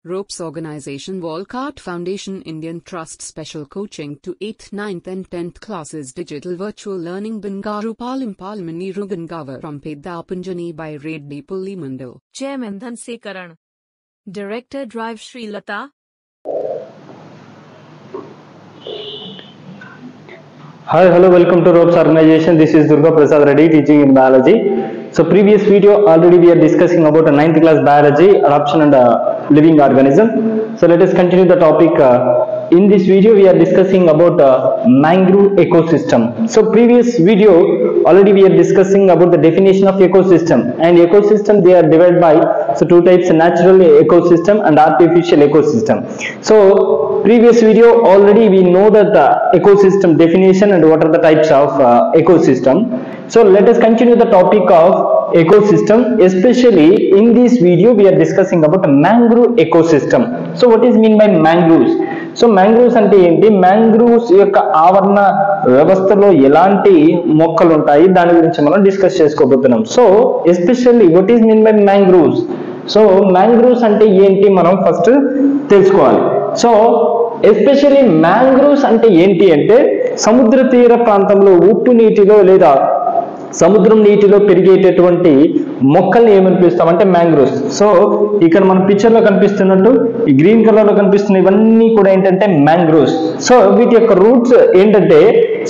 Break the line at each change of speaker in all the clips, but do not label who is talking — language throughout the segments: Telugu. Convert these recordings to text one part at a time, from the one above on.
Ropes Organization Walcott Foundation Indian Trust Special Coaching to 8th, 9th and 10th classes Digital Virtual Learning Bangaru Palmani Rugangavar from Pedapunjani by Reddy Pulli Mandal.
Chairman Dhansekaran. Director Drive Sri Lata.
Hi, hello, welcome to Ropes Organization. This is Durga Prasad Reddy teaching in biology. So previous video already we are discussing about a 9th class biology, adoption and living organism. So let us continue the topic. In this video we are discussing about mangrove ecosystem. So previous video already we are discussing about the definition of ecosystem, and ecosystem they are divided by two types: natural ecosystem and artificial ecosystem. So previous video already we know that the ecosystem definition and what are the types of ecosystem. So let us continue the topic of ecosystem. Especially in this video we are discussing about mangrove ecosystem. So what is mean by mangroves? So mangroves అంటే ఏంటి, మ్యాంగ్రూవ్స్ యొక్క ఆవరణ వ్యవస్థలో ఎలాంటి మొక్కలు ఉంటాయి, దాని గురించి మనం డిస్కస్ చేసుకోబోతున్నాం. So especially what is mean by mangroves. So mangroves అంటే ఏంటి మనం ఫస్ట్ తెలుసుకోవాలి. సో ఎస్పెషల్లీ మ్యాంగ్రూవ్స్ అంటే ఏంటి అంటే సముద్ర తీర ప్రాంతంలో ఉప్పు నీటిలో లేదా సముద్రం నీటిలో పెరిగేటటువంటి మొక్కల్ని ఏమని పిలుస్తామంటే మ్యాంగ్రోవ్స్. సో ఇక్కడ మన పిక్చర్ లో కనిపిస్తున్నట్టు ఈ గ్రీన్ కలర్ లో కనిపిస్తున్న ఇవన్నీ కూడా ఏంటంటే మ్యాంగ్రోవ్స్. సో వీటి యొక్క రూట్స్ ఏంటంటే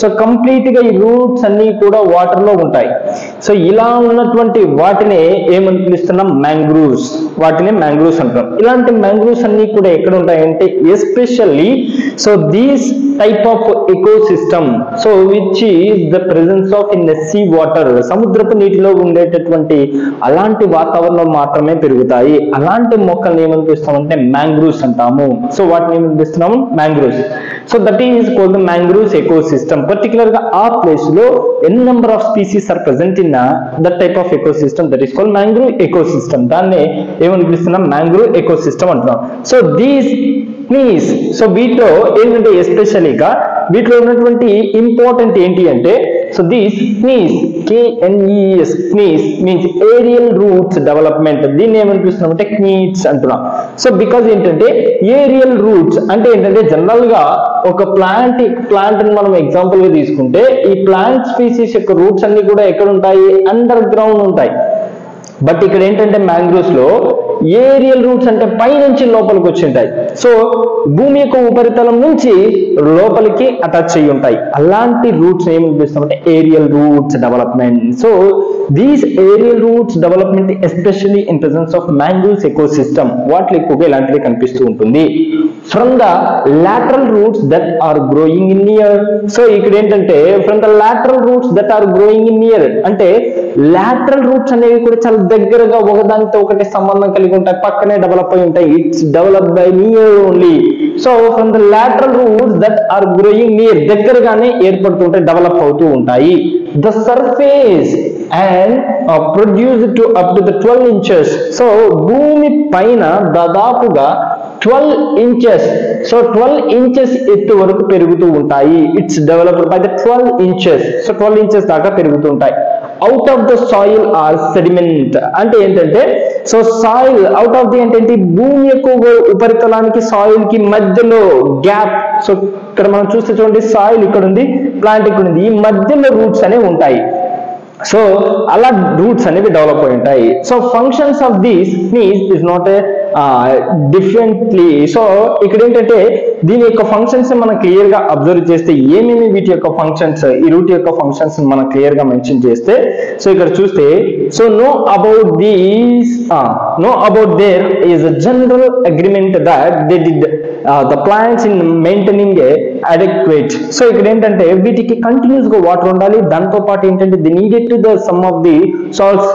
సో కంప్లీట్ గా ఈ రూట్స్ అన్ని కూడా వాటర్ లో ఉంటాయి. సో ఇలా ఉన్నటువంటి వాటిని ఏమని పిలుస్తున్నాం, మ్యాంగ్రోవ్స్. వాటిని మ్యాంగ్రోవ్స్ అంటాం. ఇలాంటి మ్యాంగ్రోవ్స్ అన్ని కూడా ఎక్కడ ఉంటాయంటే especially so these type of ecosystem so which is the presence of in the sea water, సముద్రపు నీటిలో ఉండేటటువంటి అలాంటి వాతావరణం మాత్రమే పెరుగుతాయి. అలాంటి మొక్కల్ని ఏమని పిలుస్తామంటే మ్యాంగ్రోవ్స్ అంటాము. సో వాటిని ఏమని పిలుస్తున్నాము, mangroves. So that is called the mangroves ecosystem. Particular గా ఆ ప్లేస్ లో n number of species are present in that type of ecosystem, that is called mangrove ecosystem. దాన్ని ఏమని పిలుస్తున్నాం, మ్యాంగ్రోవ్ ఎకోసిస్టమ్ అంటున్నాం. సో దీస్ ప్లీజ్ సో వీటిలో ఏంటంటే ఎస్పెషలీగా వీటిలో ఉన్నటువంటి ఇంపార్టెంట్ ఏంటి అంటే so these knees KNES knees means aerial roots development. దీన్ని ఏమని పిలుస్తున్నాం అంటే క్నీట్స్ అంటున్నాం. సో బికాజ్ ఏంటంటే ఏరియల్ రూట్స్ అంటే ఏంటంటే జనరల్ గా ఒక ప్లాంట్ మనం ఎగ్జాంపుల్ గా తీసుకుంటే ఈ ప్లాంట్ స్పీసీస్ యొక్క రూట్స్ అన్ని కూడా ఎక్కడ ఉంటాయి, అండర్ గ్రౌండ్ ఉంటాయి. బట్ ఇక్కడ ఏంటంటే మ్యాంగ్రోవ్స్ లో ఏరియల్ రూట్స్ అంటే పైనుంచి లోపలికి వచ్చి ఉంటాయి. సో భూమి యొక్క ఉపరితలం నుంచి లోపలికి అటాచ్ అయ్యి ఉంటాయి. అలాంటి రూట్స్ ఏమి పిలుస్తామంటే aerial roots development. So these aerial roots development especially in presence of mangroves ecosystem. వాటిలో ఎక్కువగా ఇలాంటివి కనిపిస్తూ ఉంటుంది. From the lateral roots that are growing in near. So ఇక్కడ ఏంటంటే from the lateral roots that are growing in near అంటే లాటరల్ రూట్స్ అనేవి కూడా చాలా దగ్గరగా ఒకదానితో ఒకటి సంబంధం కలిగి ఉంటాయి, పక్కనే డెవలప్ అయి ఉంటాయి. It's develop by near only. So from the lateral roots that are growing near దగ్గరగానే ఏర్పడుతుంటాయి, డెవలప్ అవుతూ ఉంటాయి. The surface and produced to up to the 12 inches. So భూమి పైన దాదాపుగా 12 inches. సో 12 inches ఎత్తు వరకు పెరుగుతూ ఉంటాయి. It's developed by the 12 inches. So 12 inches దాకా పెరుగుతూ ఉంటాయి. Out of the soil or sediment అంటే ఏంటంటే so soil out of the ఏంటంటే భూమి యొక్క ఉపరితలానికి సాయిల్ కి మధ్యలో గ్యాప్. సో ఇక్కడ మనం చూస్తే చూడండి, సాయిల్ ఇక్కడ ఉంది, ప్లాంట్ ఇక్కడ ఉంది, ఈ మధ్యలో రూట్స్ అనేవి ఉంటాయి. సో అలా రూట్స్ అనేవి డెవలప్ అయి ఉంటాయి. So functions of these knees is not a differently. So ఇక్కడ ఏంటంటే దీని యొక్క ఫంక్షన్స్ మనం క్లియర్ గా అబ్జర్వ్ చేస్తే ఏమేమి వీటి యొక్క ఫంక్షన్స్, ఈ రూట్ యొక్క ఫంక్షన్స్ మనం క్లియర్ గా మెన్షన్ చేస్తే సో ఇక్కడ చూస్తే so know about their is a general agreement that they did the plants in maintaining A adequate. So ఇక్కడ ఏంటంటే వీటికి కంటిన్యూస్ గా వాటర్ ఉండాలి, దాంతో పాటు ఏంటంటే the needed to the some of the salts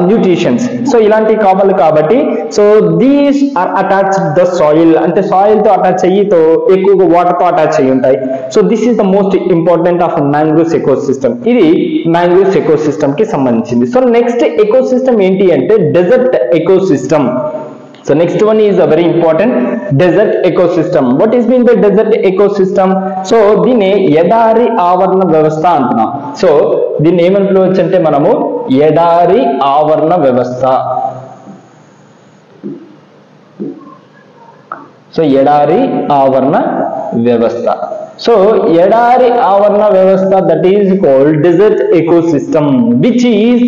nutritions. So ఇలాంటివి కావాలి కాబట్టి so these are attached the soil అంటే సాయిల్ తో అటాచ్ అయ్యితో ఎక్కువగా వాటర్ తో అటాచ్ అయ్యి ఉంటాయి. So this is the most important of mangroves ecosystem. ఇది మ్యాంగ్రోవ్స్ ఎకోసిస్టమ్ కి సంబంధించింది. సో నెక్స్ట్ ఎకోసిస్టమ్ ఏంటి అంటే desert ecosystem. So next one is a very important desert ecosystem. What is mean by desert ecosystem? So దీన్ని ఎడారి ఆవరణ వ్యవస్థ అంటున్నాం. సో దీన్ని ఏమని పిలవచ్చు అంటే మనము ఎడారి ఆవరణ వ్యవస్థ. సో ఎడారి ఆవరణ వ్యవస్థ. సో ఎడారి ఆవరణ వ్యవస్థ, that is called desert ecosystem, which is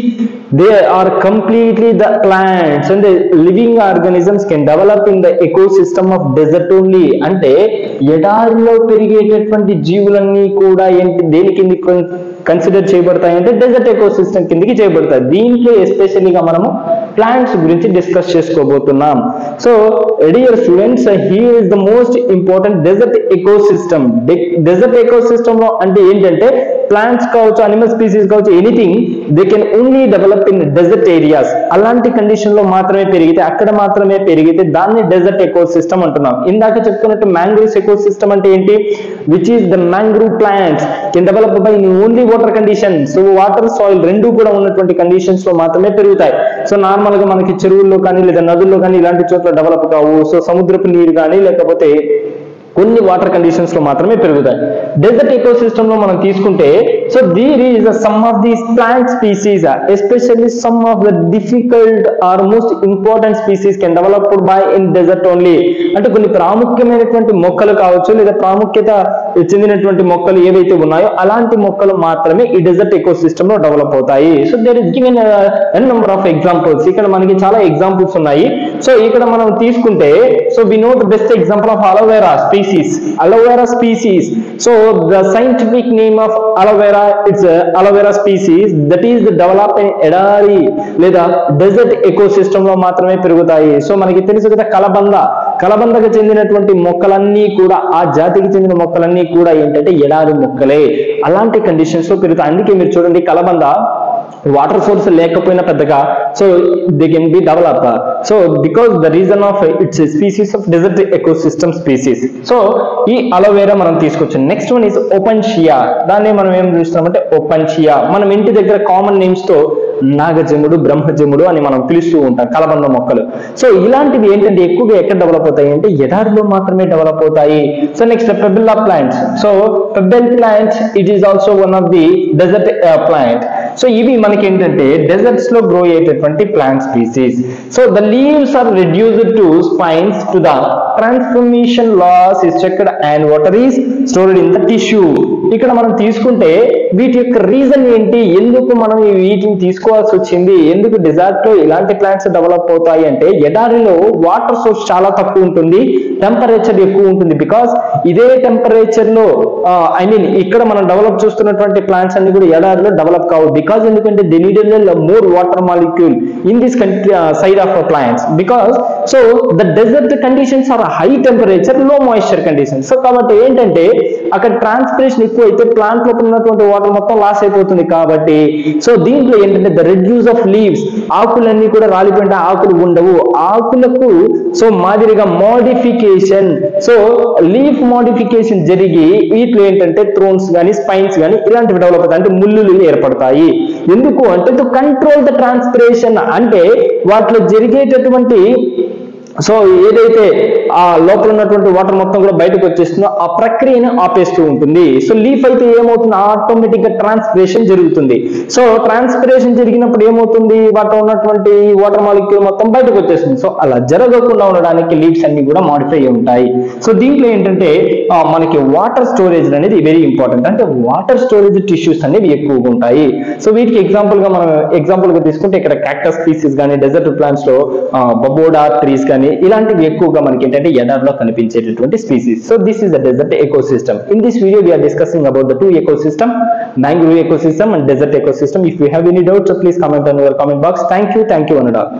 they are completely the plants and the living organisms can develop in the ecosystem of desert only. అంటే ఎడారిలో పెరిగేటటువంటి జీవులన్నీ కూడా ఏంటి దేని కింద కన్సిడర్ చేయబడతాయి అంటే డెజర్ట్ ఎకోసిస్టమ్ కిందకి చేయబడతాయి. దీంట్లో ఎస్పెషల్లీగా మనము ప్లాంట్స్ గురించి డిస్కస్ చేసుకోబోతున్నాం. So dear students, here is the most important desert ecosystem. Desert ecosystem లో అంటే ఏంటంటే ప్లాంట్స్ కావచ్చు, అనిమల్ స్పీసీస్ కావచ్చు, anything they can only develop in desert areas. అలాంటి కండిషన్ లో మాత్రమే పెరిగితే, అక్కడ మాత్రమే పెరిగితే దాన్ని డెజర్ట్ ఎకోసిస్టమ్ అంటున్నాం. ఇందాక చెప్పుకున్నట్టు మ్యాంగ్రూవ్స్ ఎకోసిస్టమ్ అంటే ఏంటి? Which is the mangrove plants can develop by only water condition. So water, soil రెండు కూడా ఉన్నటువంటి కండిషన్స్ లో మాత్రమే పెరుగుతాయి. సో నార్మల్ గా మనకి చెరువుల్లో కానీ లేదా నదుల్లో కానీ ఇలాంటి చోట్ల డెవలప్ కావు. సో సముద్రపు నీరు కానీ లేకపోతే కొన్ని వాటర్ కండిషన్స్ లో మాత్రమే పెరుగుతాయి. డెజర్ట్ ఎకోసిస్టమ్ లో మనం తీసుకుంటే, so there is some of these plant species, especially some of the difficult or most important species can developed by in desert only. అంటే కొన్ని ప్రాముఖ్యమైనటువంటి మొక్కలు కావచ్చు లేదా ప్రాముఖ్యత చెందినటువంటి మొక్కలు ఏవైతే ఉన్నాయో అలాంటి మొక్కలు మాత్రమే ఈ డెజర్ట్ ఎకోసిస్టమ్ లో డెవలప్ అవుతాయి. So there is given an number of examples. ఇక్కడ మనకి చాలా ఎగ్జాంపుల్స్ ఉన్నాయి. సో ఇక్కడ మనం తీసుకుంటే, so we know the best example of aloe vera aloe vera species. So the scientific name of aloe vera, it's aloe vera species that is developed in ఎడారి లేదా డెజర్ట్ ఎకోసిస్టమ్ లో మాత్రమే పెరుగుతాయి. సో మనకి తెలుసు కదా, కలబందకు చెందినటువంటి మొక్కలన్నీ కూడా, ఆ జాతికి చెందిన మొక్కలన్నీ కూడా ఏంటంటే ఎడారి మొక్కలే. అలాంటి కండిషన్స్ లో పెరుగుతాయి. అందుకే మీరు చూడండి, కలబంద వాటర్ సోర్స్ లేకపోయినా పెద్దగా, so they can be develop. So because the reason of its species of desert ecosystem species. So ఈ అలోవెరా మనం తీసుకొచ్చాం. Next one is opuntia. దాన్ని మనం ఏం చూస్తామంటే ఓపెన్షియా. మనం ఇంటి దగ్గర కామన్ నేమ్స్ తో నాగజముడు, బ్రహ్మజముడు అని మనం పిలుస్తూ ఉంటాం కలబంద మొక్కలు. సో ఇలాంటివి ఏంటంటే ఎక్కువగా ఎక్కడ డెవలప్ అవుతాయి అంటే ఎడారిలో మాత్రమే డెవలప్ అవుతాయి. సో నెక్స్ట్ పెబెల్లా plants. So pebble plants, it is also one of the desert plant. So ఇవి మనకి ఏంటంటే డెజర్ట్స్ లో గ్రో అయ్యేటటువంటి plant species. So the leaves are reduced to spines to the transformation loss is checked and water is stored in the tissue. ఇక్కడ మనం తీసుకుంటే వీటి యొక్క రీజన్ ఏంటి, ఎందుకు మనం వీటిని తీసుకోవాల్సి వచ్చింది, ఎందుకు డెజర్ట్ లో ఇలాంటి ప్లాంట్స్ డెవలప్ అవుతాయి అంటే ఎడారిలో వాటర్ సోర్స్ చాలా తక్కువ ఉంటుంది, టెంపరేచర్ ఎక్కువ ఉంటుంది. బికాస్ ఇదే టెంపరేచర్ లో ఐ మీన్ ఇక్కడ మనం డెవలప్ చూస్తున్నటువంటి ప్లాంట్స్ అన్ని కూడా ఎడారిలో డెవలప్ కావు. బికాస్ ఎందుకంటే they needed more water molecule in this side of plants. Because so the desert conditions are high temperature, low moisture conditions. So కాబట్టి ఏంటంటే అక్కడ ట్రాన్స్పిరేషన్ ఎక్కువ అయితే ప్లాంట్ లో ఉన్నటువంటి వాటర్ మొత్తం లాస్ అయిపోతుంది. కాబట్టి సో దీంట్లో ఏంటంటే ద రెడ్యూస్ ఆఫ్ లీవ్స్, ఆకులన్నీ కూడా రాలిపోయిన ఆకులు ఉండవు. ఆకులకు సో మాదిరిగా మోడిఫికేషన్, సో లీఫ్ మోడిఫికేషన్ జరిగి వీటిలో ఏంటంటే థ్రోన్స్ కానీ స్పైన్స్ కానీ ఇలాంటివి డెవలప్ అవుతాయి, అంటే ముళ్ళులు ఏర్పడతాయి. ఎందుకు అంటే టు కంట్రోల్ ద ట్రాన్స్పిరేషన్, అంటే వాటిలో జరిగేటటువంటి సో ఏదైతే ఆ లోపల ఉన్నటువంటి వాటర్ మొత్తం కూడా బయటకు వచ్చేస్తుందో ఆ ప్రక్రియను ఆపేస్తూ ఉంటుంది. సో లీఫ్ అయితే ఏమవుతుంది, ఆటోమేటిక్ గా ట్రాన్స్పిరేషన్ జరుగుతుంది. సో ట్రాన్స్పిరేషన్ జరిగినప్పుడు ఏమవుతుంది, వాటిలో ఉన్నటువంటి వాటర్ మాలిక్యూల్ మొత్తం బయటకు వచ్చేస్తుంది. సో అలా జరగకుండా ఉండడానికి లీవ్స్ అన్ని కూడా మాడిఫై అయి ఉంటాయి. సో దీంట్లో ఏంటంటే మనకి వాటర్ స్టోరేజ్ అనేది వెరీ ఇంపార్టెంట్, అంటే వాటర్ స్టోరేజ్ టిష్యూస్ అనేవి ఎక్కువగా ఉంటాయి. సో వీటికి ఎగ్జాంపుల్ గా మనం తీసుకుంటే ఇక్కడ క్యాక్టస్ స్పీసీస్ కానీ డెజర్ట్ ప్లాంట్స్ లో బబోడా ట్రీస్ కానీ ఇలాంటివి ఎక్కువగా మనకి ఏంటంటే ఎడారిలో కనిపించేటటువంటి species. So this is the desert ecosystem. In this video we are discussing about the two ecosystem, mangrove ecosystem and desert ecosystem. If you have any doubts, please comment on your comment box. Thank you and all.